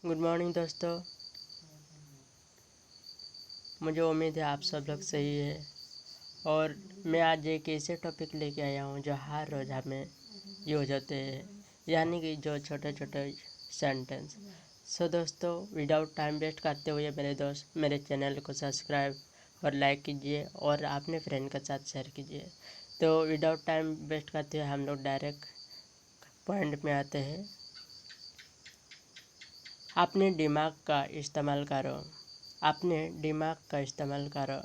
Good morning दोस्तों। मुझे उम्मीद है आप सब लोग सही है और मैं आज एक ऐसे टॉपिक लेके आया हूँ जो हर रोज़ हमें यूज होते हैं, यानी कि जो छोटे छोटे सेंटेंस। सो दोस्तों, विदाउट टाइम वेस्ट करते हुए मेरे दोस्त मेरे चैनल को सब्सक्राइब और लाइक कीजिए और अपने फ्रेंड के साथ शेयर कीजिए। तो विदाउट टाइम वेस्ट करते हुए हम लोग डायरेक्ट पॉइंट में आते हैं। अपने दिमाग का इस्तेमाल करो। अपने दिमाग का इस्तेमाल करो।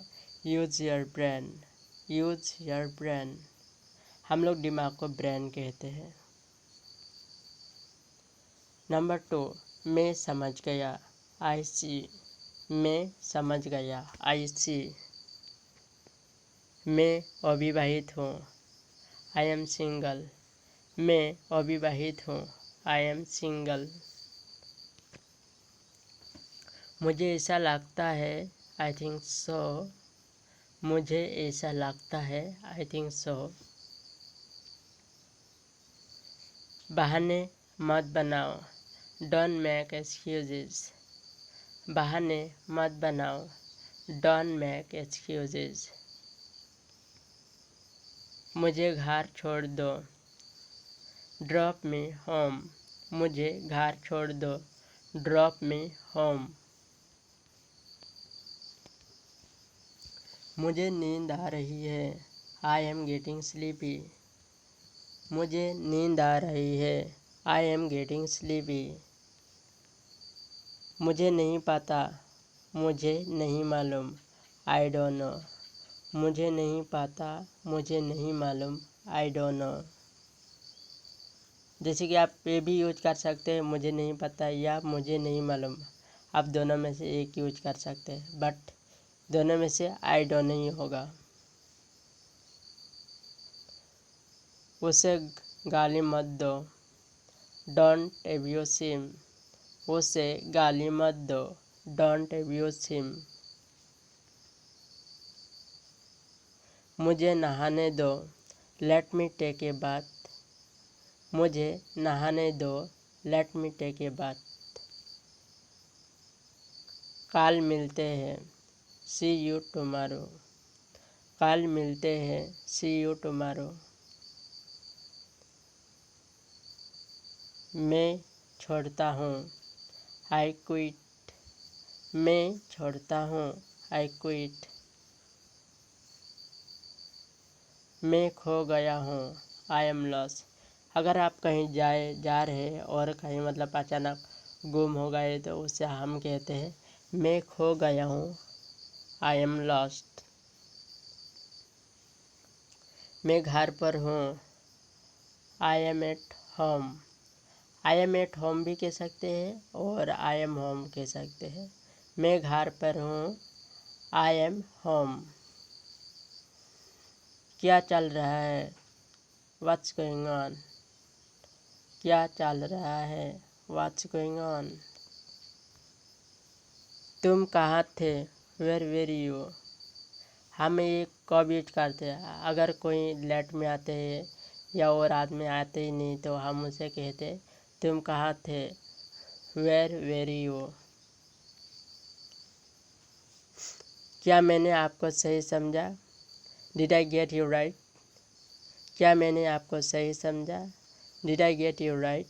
Use your brain. Use your brain. हम लोग दिमाग को ब्रेन कहते हैं। नंबर 2, मैं समझ गया। आई सी। मैं समझ गया। आई सी। मैं अविवाहित हूँ। I am single. मैं अविवाहित हूँ। I am single. मुझे ऐसा लगता है। I think so. मुझे ऐसा लगता है। I think so. बहाने मत बनाओ। Don't make excuses. बहाने मत बनाओ। Don't make excuses. मुझे घर छोड़ दो। Drop me home. मुझे घर छोड़ दो। Drop me home. मुझे नींद आ रही है। I am getting sleepy. मुझे नींद आ रही है। I am getting sleepy. मुझे नहीं पता। मुझे नहीं मालूम। I don't know. मुझे नहीं पता। मुझे नहीं मालूम। I don't know. जैसे कि आप ये भी यूज कर सकते हैं, मुझे नहीं पता या मुझे नहीं मालूम। आप दोनों में से एक यूज कर सकते हैं, बट दोनों में से आई डोंट नहीं होगा। उसे गाली मत दो। Don't abuse him. उसे गाली मत दो। Don't abuse him. मुझे नहाने दो। Let me take a bath. मुझे नहाने दो। Let me take a bath. कल मिलते हैं। See you tomorrow. कल मिलते हैं। See you tomorrow. मैं छोड़ता हूँ। I quit. मैं छोड़ता हूँ। I quit. मैं खो गया हूँ। I am lost. अगर आप कहीं जा रहे हैं और कहीं मतलब अचानक गुम हो गए तो उससे हम कहते हैं मैं खो गया हूँ। I am lost. मैं घर पर हूँ। I M at home. I am at home भी कह सकते हैं और आई एम होम कह सकते हैं। मैं घर पर हूँ। I am home. क्या चल रहा है? What's going on. क्या चल रहा है? What's going on. तुम कहाँ थे? Where were you. हम ये कब यूज करते हैं? अगर कोई लेट में आते हैं या और आदमी आते ही नहीं तो हम उसे कहते तुम कहाँ थे? Where were you. क्या मैंने आपको सही समझा? Did I get you right. क्या मैंने आपको सही समझा? Did I get you right.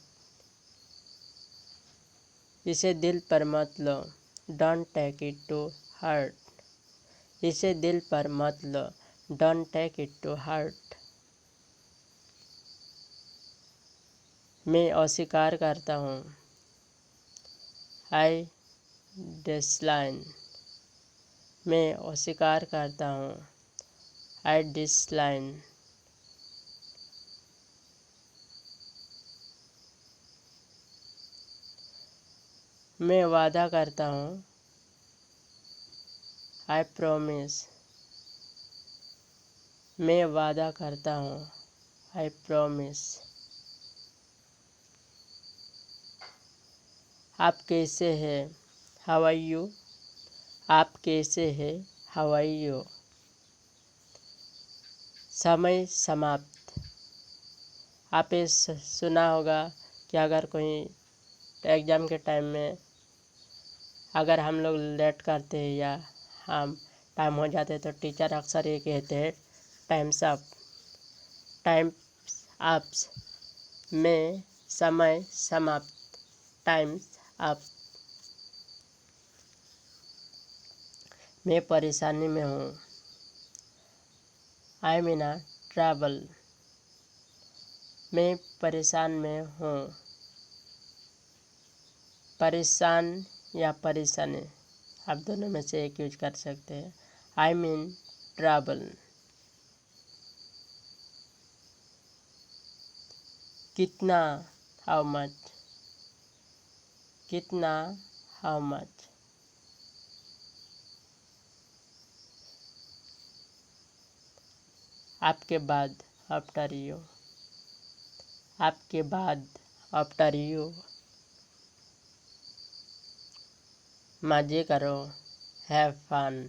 इसे दिल पर मत लो। Don't take it to heart. इसे दिल पर मत लो। Don't take it to heart. मैं अस्वीकार करता हूँ। I decline. मैं अस्वीकार करता हूँ। I decline. मैं वादा करता हूँ। I promise. मैं वादा करता हूँ। I promise. आप कैसे हैं? How are you. आप कैसे हैं? How are you. समय समाप्त। आप ये सुना होगा कि अगर कोई एग्ज़ाम के टाइम में अगर हम लोग लेट करते हैं या हम टाइम हो जाते तो टीचर अक्सर ये कहते हैं टाइम्स अप। टाइम्स अप्स में समय समाप्त। Times up. मैं परेशानी में हूँ। I M in a travel. मैं परेशान में हूँ। परेशान या परेशानी आप दोनों में से एक यूज कर सकते हैं। I am in travel. कितना, हाउ मच। कितना, हाउ मच। आपके बाद, आफ्टर यू। आपके बाद, आफ्टर यू। मज़े करो, हैव फन।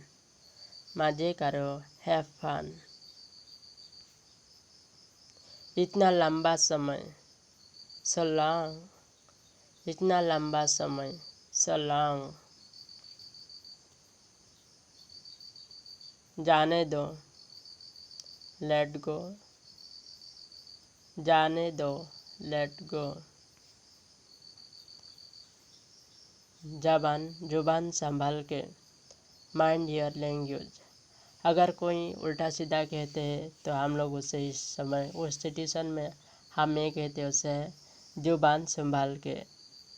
मज़े करो, हैव फन। इतना लंबा समय, सो लॉन्ग। इतना लंबा समय, सो लॉन्ग। जाने दो, लेट गो। जाने दो, लेट गो। जुबान संभाल के, माइंड योर लैंग्वेज। अगर कोई उल्टा सीधा कहते हैं तो हम लोग उसे इस समय उस सिचुएशन में हम ये कहते हैं उसे जुबान संभाल के,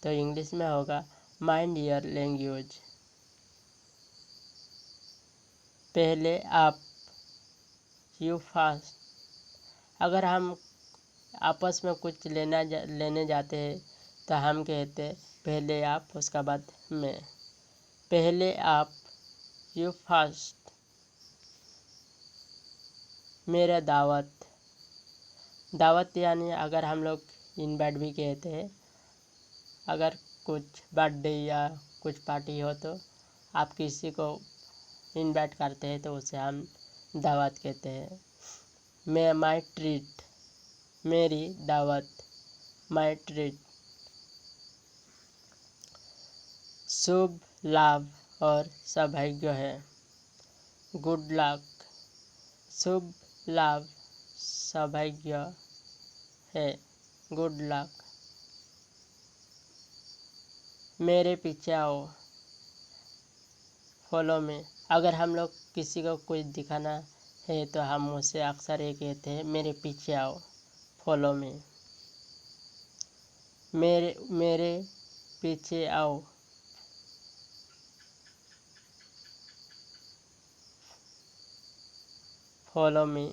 तो इंग्लिश में होगा माइंड योर लैंग्वेज। पहले आप, यू फास्ट। अगर हम आपस में कुछ लेने जाते हैं तो हम कहते हैं पहले आप उसका बाद मैं। पहले आप, यू फास्ट। मेरा दावत। दावत यानी अगर हम लोग इनवाइट भी कहते हैं, अगर कुछ बर्थडे या कुछ पार्टी हो तो आप किसी को इनवाइट करते हैं तो उसे हम दावत कहते हैं। मैं, माई ट्रीट। मेरी दावत, माई ट्रीट। शुभ लाभ और सौभाग्य है, गुड लक। शुभ लाभ सौभाग्य है, गुड लक। मेरे पीछे आओ, फॉलो मी। अगर हम लोग किसी को कुछ दिखाना है तो हम उसे अक्सर ये कहते हैं मेरे पीछे आओ, फॉलो मी। मेरे पीछे आओ, फॉलो मी।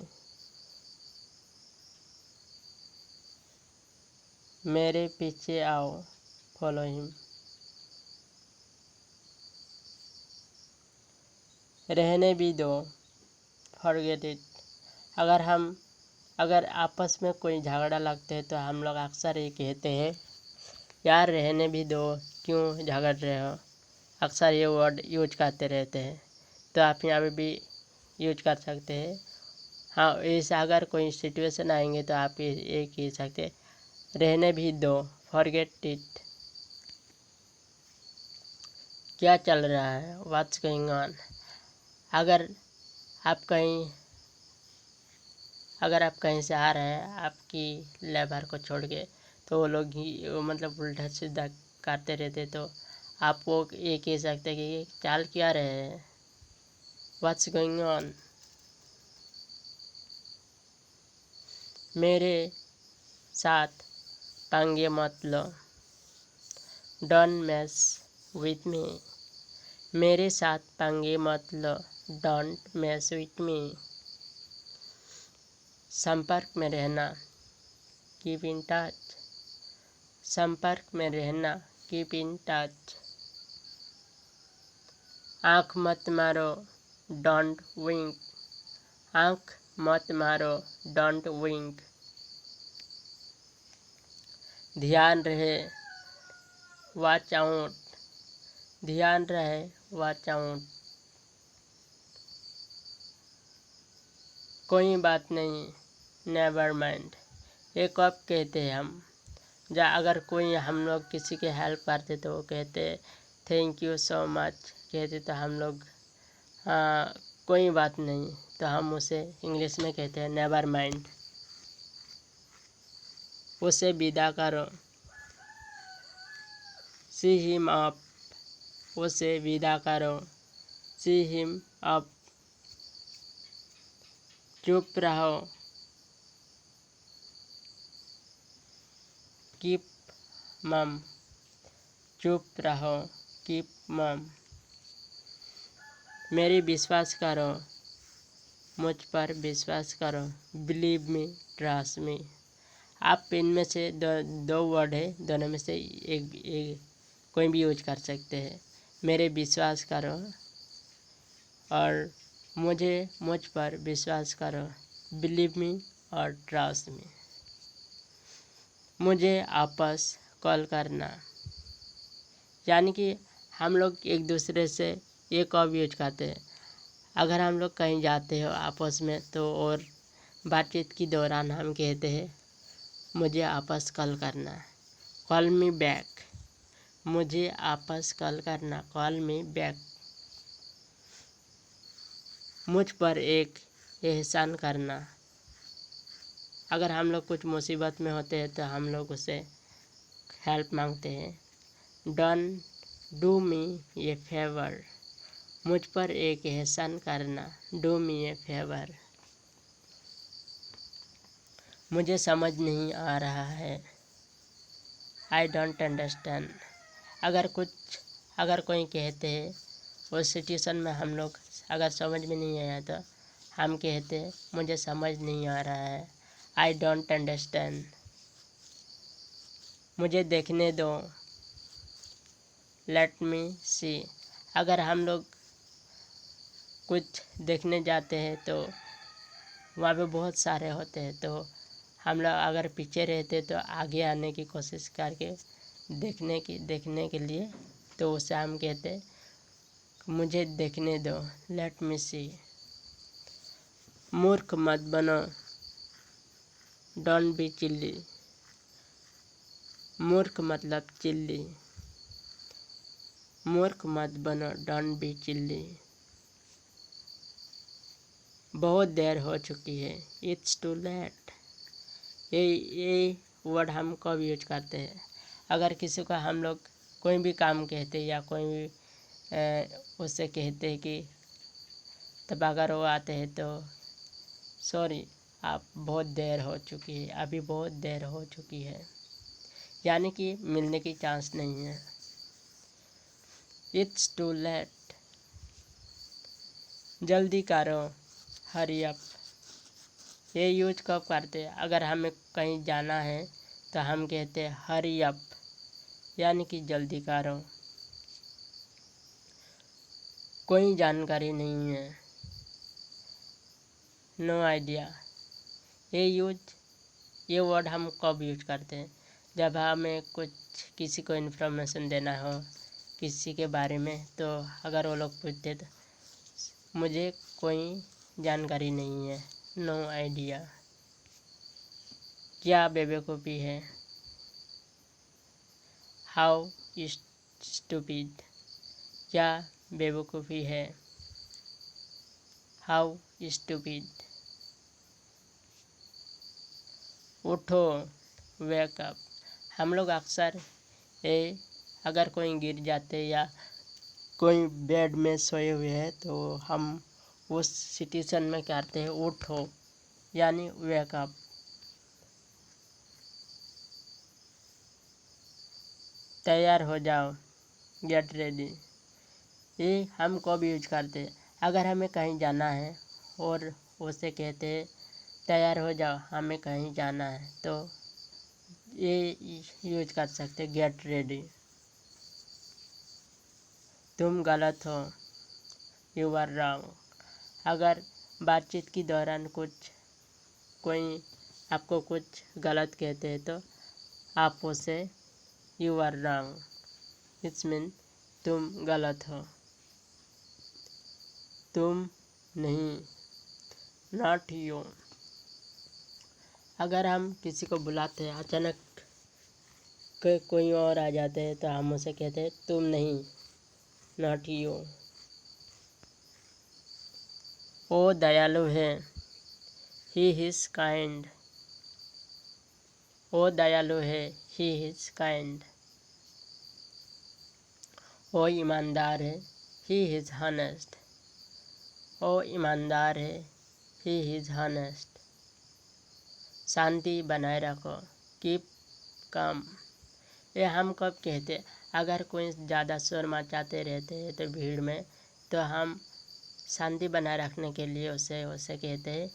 मेरे पीछे आओ, फॉलो हिम। रहने भी दो, फॉरगेट इट। अगर आपस में कोई झगड़ा लगते है तो हम लोग अक्सर ये कहते हैं यार रहने भी दो, क्यों झगड़ रहे हो। अक्सर ये वर्ड यूज करते रहते हैं, तो आप यहाँ पे भी यूज कर सकते हैं। हाँ, ऐसे अगर कोई सिचुएशन आएंगे तो आप ये कह सकते हैं रहने भी दो, फॉरगेट इट। क्या चल रहा है, व्हाट्स गोइंग ऑन। अगर आप कहीं से आ रहे हैं आपकी लेबर को छोड़ के, तो वो लोग ही मतलब उल्टा सीधा करते रहते, तो आप वो ये कह सकते हैं कि चाल क्या रहे हैं, व्हाट्स गोइंग ऑन। मेरे साथ पंगे मत लो, डोंट मेस विथ मी। मेरे साथ पंगे मत लो, डोंट मेस विथ मी। संपर्क में रहना, कीप इन टच। संपर्क में रहना, कीप इन टच। आँख मत मारो, डोंट विंक। आँख मत मारो, डोंट विंक। ध्यान रहे, वॉच आउट। ध्यान रहे, वॉच आउट। कोई बात नहीं, नेवर माइंड। ये कब कहते हैं हम, अगर कोई हम लोग किसी की हेल्प करते तो वो कहते थैंक यू सो मच कहते तो हम लोग कोई बात नहीं, तो हम उसे इंग्लिश में कहते हैं नेवर माइंड। उसे विदा करो, सी हिम अप, उसे विदा करो, सी हिम अप। चुप रहो, कीप मम, चुप रहो, कीप मम। मेरी विश्वास करो, मुझ पर विश्वास करो, बिलीव मी, ट्रस्ट मी। आप इनमें से दो वर्ड है, दोनों में से एक कोई भी यूज कर सकते हैं। मेरे विश्वास करो और मुझ पर विश्वास करो, बिलीव मी और ट्रस्ट मी। मुझे आपस कॉल करना, यानी कि हम लोग एक दूसरे से एक और यूज करते हैं। अगर हम लोग कहीं जाते हो आपस में तो और बातचीत के दौरान हम कहते हैं मुझे आपस कॉल करना, कॉल मी बैक। मुझे आपस कॉल करना, कॉल मी बैक। मुझ पर एक एहसान करना, अगर हम लोग कुछ मुसीबत में होते हैं तो हम लोग उसे हेल्प मांगते हैं। डू मी ए फेवर, मुझ पर एक एहसान करना, डू मी ए फेवर। मुझे समझ नहीं आ रहा है, आई डोंट अंडरस्टैंड। अगर कोई कहते हैं उस सिचुएशन में हम लोग अगर समझ में नहीं आया तो हम कहते हैं मुझे समझ नहीं आ रहा है, आई डोंट अंडरस्टैंड। मुझे देखने दो, लेट मी सी। अगर हम लोग कुछ देखने जाते हैं तो वहाँ पे बहुत सारे होते हैं, तो हम लोग अगर पीछे रहते तो आगे आने की कोशिश करके देखने के लिए, तो उसे हम कहते मुझे देखने दो, लेट मी सी। मूर्ख मत बनो, डोंट बी चिल्ली। मूर्ख मतलब चिल्ली, मूर्ख मत बनो, डोंट बी चिल्ली। बहुत देर हो चुकी है, इट्स टू लेट। ये वर्ड हम कब यूज करते हैं? अगर किसी को हम लोग कोई भी काम कहते हैं या कोई भी उससे कहते हैं कि तब अगर वो आते हैं तो सॉरी आप बहुत देर हो चुकी है, अभी बहुत देर हो चुकी है, यानी कि मिलने की चांस नहीं है। इट्स टू लेट, जल्दी करो, हरी अप। ये यूज कब करते हैं? अगर हमें कहीं जाना है तो हम कहते हैं हरी अप, यानी कि जल्दी करो। कोई जानकारी नहीं है, नो आइडिया। ये वर्ड हम कब यूज करते हैं? जब हमें किसी को इन्फॉर्मेशन देना हो किसी के बारे में, तो अगर वो लोग पूछते तो मुझे कोई जानकारी नहीं है, नो आइडिया। क्या बेवकूफ़ी है, हाउ स्टूपिड। क्या बेवकूफ़ी है, हाउ स्टूपिड। उठो, वेकअप। हम लोग अक्सर अगर कोई गिर जाते या कोई बेड में सोए हुए हैं तो हम उस सिचुएशन में कहते हैं उठो, यानी वेकअप। तैयार हो जाओ, गेट रेडी। ये हम कब यूज करते हैं? अगर हमें कहीं जाना है और उसे कहते हैं तैयार हो जाओ, हमें कहीं जाना है, तो ये यूज कर सकते हैं, गेट रेडी। तुम गलत हो, यू आर रॉन्ग। अगर बातचीत के दौरान कोई आपको कुछ गलत कहते हैं तो आप उसे you are wrong, it's mean तुम गलत हो। तुम नहीं, नॉट यू। अगर हम किसी को बुलाते हैं अचानक कोई और आ जाते हैं तो हम उसे कहते हैं तुम नहीं, नॉट यू। वो दयालु है, ही इज काइंड। वो दयालु है, ही इज काइंड। वो ईमानदार है, ही इज हॉनेस्ट। वो ईमानदार है, ही इज हॉनेस्ट। शांति बनाए रखो, कीप काम। ये हम कब कहते, अगर कोई ज़्यादा शोर मचाते रहते हैं तो भीड़ में, तो हम शांति बनाए रखने के लिए उसे कहते हैं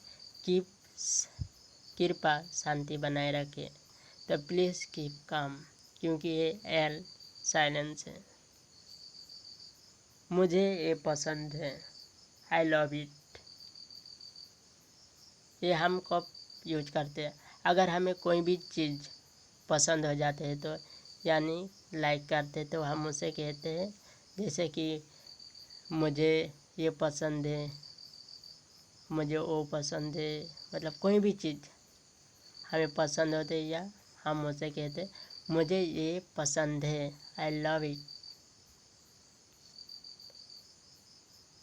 कीप, कृपा शांति बनाए रखे। तो प्लीज़ कीप काम, क्योंकि ये एल साइलेंस है। मुझे ये पसंद है, आई लव इट। ये हम कब यूज करते हैं, अगर हमें कोई भी चीज़ पसंद हो जाते हैं तो यानी लाइक करते, तो हम उसे कहते हैं, जैसे कि मुझे ये पसंद है, मुझे वो पसंद है, मतलब कोई भी चीज़ हमें पसंद होते या हम उसे कहते मुझे ये पसंद है, आई लव इट।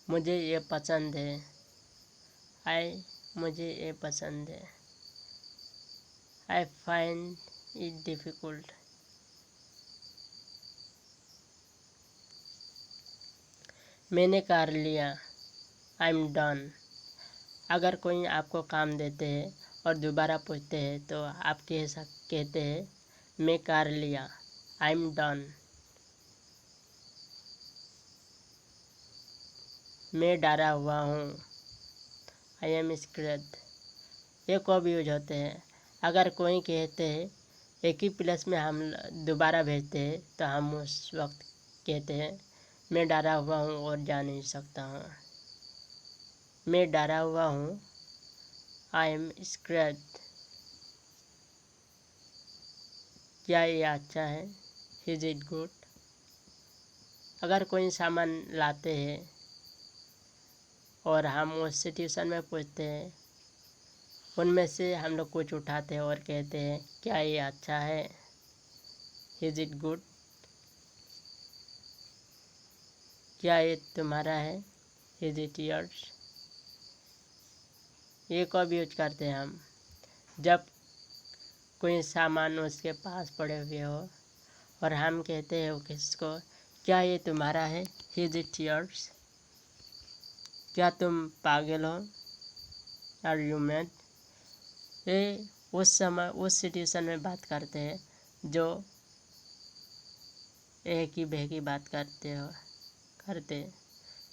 मुझे ये पसंद है, मुझे ये पसंद है। I find it difficult. मैंने कर लिया, आई एम डन। अगर कोई आपको काम देते हैं और दोबारा पूछते हैं तो आप कहते हैं मैं कर लिया, आई एम डन। मैं डरा हुआ हूँ, आई एम स्कैर्ड। ये कब यूज होते हैं, अगर कोई कहते हैं एक ही प्लेस में हम दोबारा भेजते हैं तो हम उस वक्त कहते हैं मैं डरा हुआ हूँ और जा नहीं सकता हूँ। मैं डरा हुआ हूँ, आई एम स्कैर्ड। क्या ये अच्छा है, इज इट गुड। अगर कोई सामान लाते हैं और हम उस सिचुएशन में पूछते हैं, उनमें से हम लोग कुछ उठाते हैं और कहते हैं क्या ये अच्छा है, इज इट गुड। क्या ये तुम्हारा है, इज इट योर्स। ये कब यूज करते हैं हम, जब कोई सामान उसके पास पड़े हुए हो और हम कहते हैं किसको क्या ये तुम्हारा है, इज इट योर्स। क्या तुम पागल हो, आर यू मैड। ये उस समय उस सिचुएशन में बात करते हैं जो एक ही बह की बात करते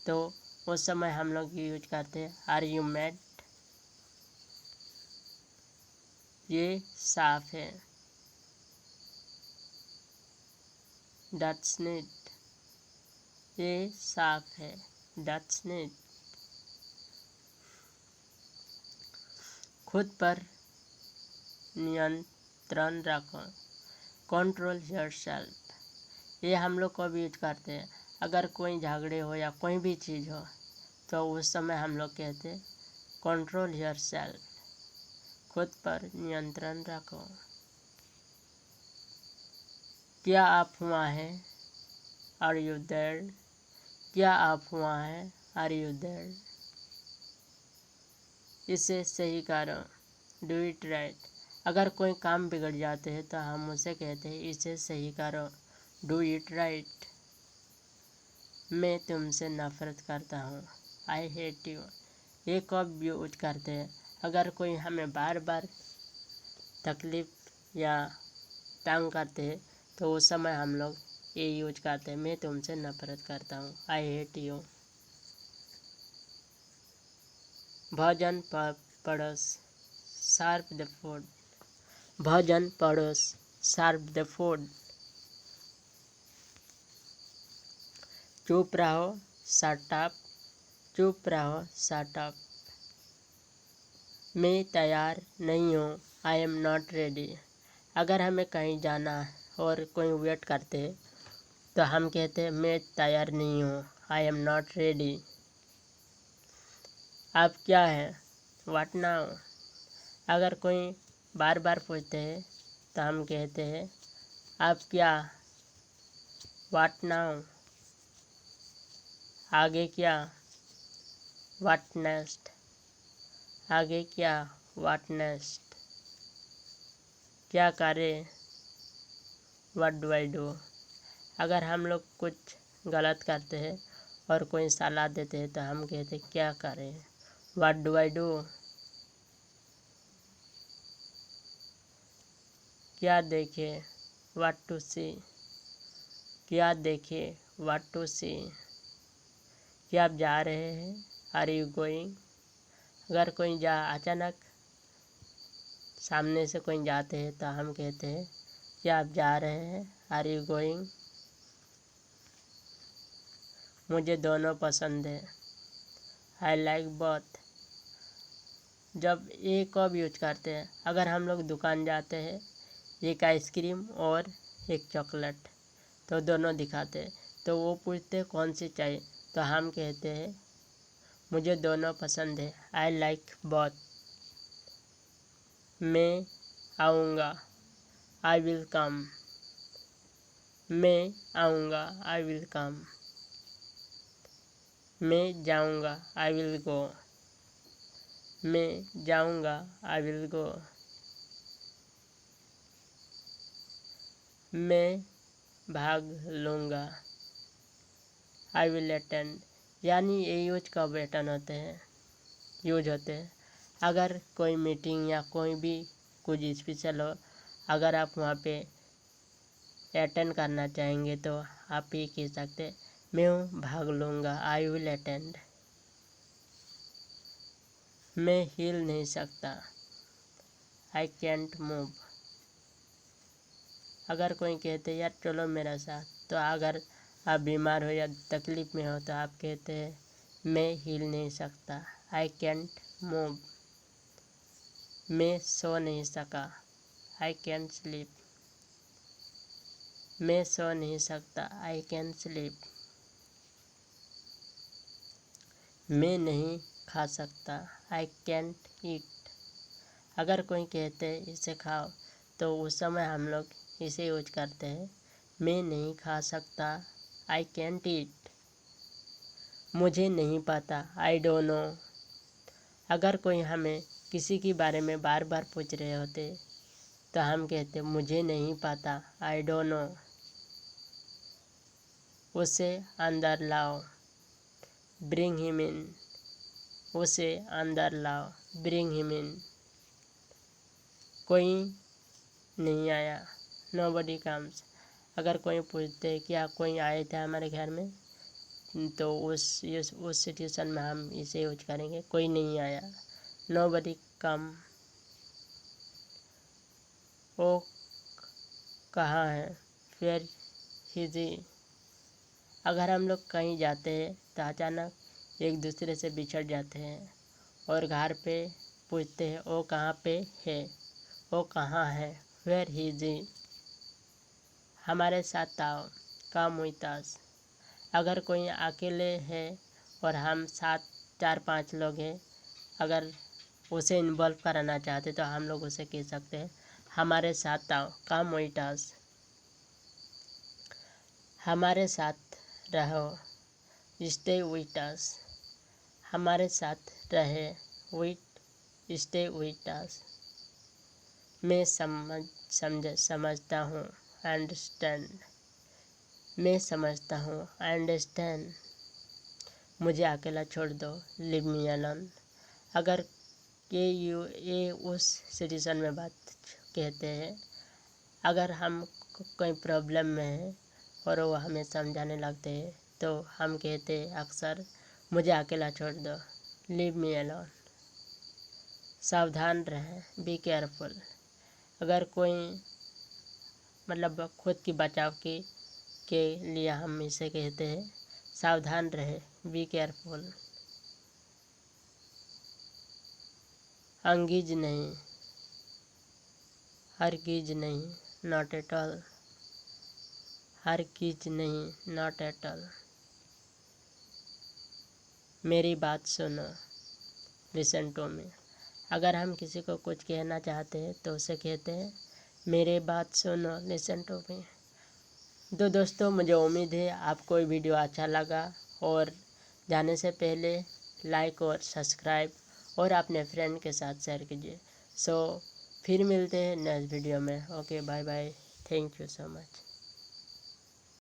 तो उस समय हम लोग यूज करते हैं आर यू मैड। ये साफ है, दैट्स नीट। ये साफ है, दैट्स नीट। खुद पर नियंत्रण रखो, कंट्रोल योरसेल्फ। ये हम लोग कब यूज करते हैं, अगर कोई झगड़े हो या कोई भी चीज़ हो तो उस समय हम लोग कहते हैं कंट्रोल योरसेल्फ, खुद पर नियंत्रण रखो। क्या आप वहाँ हैं, आर यू देयर। क्या आप वहाँ हैं, आर यू देयर। इसे सही करो, डू इट राइट। अगर कोई काम बिगड़ जाते हैं तो हम उसे कहते हैं इसे सही करो, डू इट राइट। मैं तुमसे नफरत करता हूँ, आई हेट यू। ये कब यूज करते हैं, अगर कोई हमें बार बार तकलीफ़ या तंग करते हैं तो उस समय हम लोग ये यूज करते हैं मैं तुमसे नफरत करता हूँ, आई हेट यू। भोजन पड़ोस, सर्व द फूड। भोजन पड़ोस, सर्व द फूड। चुप रहो, शट अप। चुप रहो, शट अप। मैं तैयार नहीं हूँ, आई एम नॉट रेडी। अगर हमें कहीं जाना और कोई वेट करते तो हम कहते हैं मैं तैयार नहीं हूँ, आई एम नॉट रेडी। आप क्या है, व्हाट नाउ। अगर कोई बार बार पूछते हैं तो हम कहते हैं आप क्या, व्हाट नाउ। आगे क्या, व्हाट नेक्स्ट, आगे क्या, व्हाट नेक्स्ट, क्या करें, व्हाट डू आई डू। अगर हम लोग कुछ गलत करते हैं और कोई सलाह देते हैं तो हम कहते हैं क्या करें, व्हाट डू आई डू। क्या देखे, व्हाट टू सी, क्या देखे, व्हाट टू सी। क्या आप जा रहे हैं, आर यू गोइंग। अगर कोई अचानक सामने से कोई जाते हैं तो हम कहते हैं क्या आप जा रहे हैं, आर यू गोइंग। मुझे दोनों पसंद है, आई लाइक बोथ। जब ये कब यूज करते हैं, अगर हम लोग दुकान जाते हैं, एक आइसक्रीम और एक चॉकलेट, तो दोनों दिखाते हैं, तो वो पूछते हैं कौन सी चाहिए, तो हम कहते हैं मुझे दोनों पसंद है, आई लाइक बोथ। मैं आऊँगा, आई विल कम, मैं आऊँगा, आई विल कम। मैं जाऊँगा, आई विल गो, मैं जाऊँगा, आई विल गो। मैं भाग लूँगा, आई विल अटेंड। यानी ये यूज कब यूज होते हैं अगर कोई मीटिंग या कोई भी कुछ स्पेशल हो, अगर आप वहाँ पे अटेंड करना चाहेंगे तो आप ये कह सकते मैं भाग लूँगा, आई विल अटेंड। मैं हिल नहीं सकता, आई कैंट मूव। अगर कोई कहते यार चलो मेरा साथ, तो अगर आप बीमार हो या तकलीफ़ में हो तो आप कहते हैं मैं हिल नहीं सकता, आई कैंट मूव। मैं सो नहीं सका, आई कैंट स्लीप। मैं सो नहीं सकता, आई कैन स्लीप। मैं नहीं खा सकता, आई कैंट ईट। अगर कोई कहते हैं इसे खाओ, तो उस समय हम लोग इसे यूज करते हैं मैं नहीं खा सकता, आई कैंट ईट। मुझे नहीं पता, आई डोंट नो। अगर कोई हमें किसी के बारे में बार बार पूछ रहे होते तो हम कहते मुझे नहीं पता, आई डोंट नो। उसे अंदर लाओ, ब्रिंग हिम इन। उसे अंदर लाओ, ब्रिंग हिम इन। कोई नहीं आया, नोबडी कम्स। अगर कोई पूछते हैं क्या कोई आए थे हमारे घर में, तो उस सिचुएशन में हम इसे यूज करेंगे कोई नहीं आया, नोबडी कम। वो कहाँ है, वेयर इज ही। अगर हम लोग कहीं जाते हैं तो अचानक एक दूसरे से बिछड़ जाते हैं और घर पे पूछते हैं वो कहाँ पे है, वो कहाँ है, वेयर इज ही। हमारे साथ आओ, कम विथ अस। अगर कोई अकेले है और हम 7 4 5 लोग हैं, अगर उसे इन्वॉल्व कराना चाहते तो हम लोग उसे कह सकते हैं हमारे साथ आओ, कम विथ अस। हमारे साथ रहो, स्टे विथ अस। हमारे साथ रहे, विथ स्टे विथ अस। मैं समझता हूँ, अंडरस्टैंड। मैं समझता हूँ, अंडरस्टैंड। मुझे अकेला छोड़ दो, लिव मी अलोन। अगर ये उस सिचुएशन में बात कहते हैं अगर हम कोई प्रॉब्लम में हैं और वो हमें समझाने लगते हैं तो हम कहते हैं अक्सर मुझे अकेला छोड़ दो, लिव मी अलोन। सावधान रहें, बी केयरफुल। अगर कोई मतलब खुद की बचाव के लिए हम इसे कहते हैं सावधान रहे, बी केयरफुल। अंगीज नहीं, हरगिज नहीं, नॉट एट ऑल। हरगिज नहीं, नॉट एट ऑल। मेरी बात सुनो, लिसन टू मी। अगर हम किसी को कुछ कहना चाहते हैं तो उसे कहते हैं मेरी बात सुनो, लिसन टू मी। तो दोस्तों मुझे उम्मीद है आपको ये वीडियो अच्छा लगा और जाने से पहले लाइक और सब्सक्राइब और अपने फ्रेंड के साथ शेयर कीजिए। सो फिर मिलते हैं नेक्स्ट वीडियो में। Okay, bye bye, thank you so much.